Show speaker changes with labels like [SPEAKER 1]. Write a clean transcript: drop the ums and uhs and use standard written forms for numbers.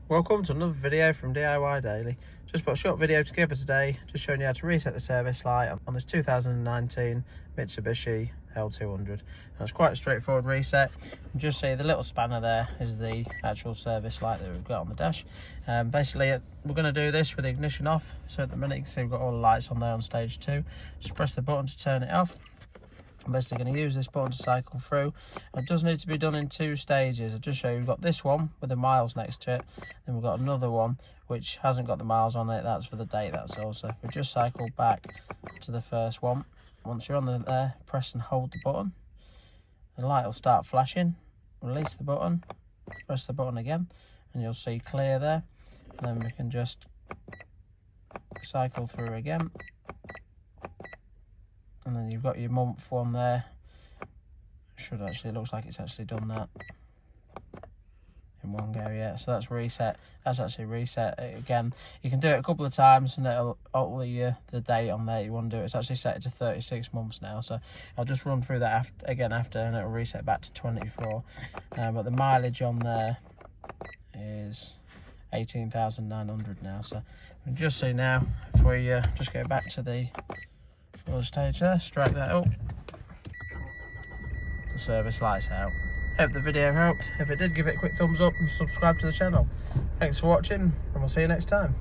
[SPEAKER 1] Welcome to another video from DIY Daily. Just put a short video together today, just showing you how to reset the service light on this 2019 Mitsubishi L200. And it's quite a straightforward reset. You just see the little spanner there is the actual service light that we've got on the dash. Basically, we're going to do this with the ignition off. So at the minute you can see we've got all the lights on there on stage 2. Just press the button to turn it off. I'm basically going to use this button to cycle through. It does need to be done in 2 stages. I'll just show you, we've got this one with the miles next to it, then we've got another one which hasn't got the miles on it. That's for the date, that's all. So if we just cycle back to the first one, once you're on there, press and hold the button, the light will start flashing. Release the button, press the button again, and you'll see clear there. And then we can just cycle through again. And then you've got your month one there. Should actually, looks like it's actually done that in one go, yeah. So that's reset. That's actually reset it again. You can do it a couple of times and it'll alter the date on there you want to do it. It's actually set to 36 months now. So I'll just run through that after and it'll reset back to 24. But the mileage on there is 18,900 now. So we can just see now, if we just go back to the other stage there, strike that up, the service light's out. Hope the video helped. If it did, give it a quick thumbs up and subscribe to the channel. Thanks for watching, and we'll see you next time.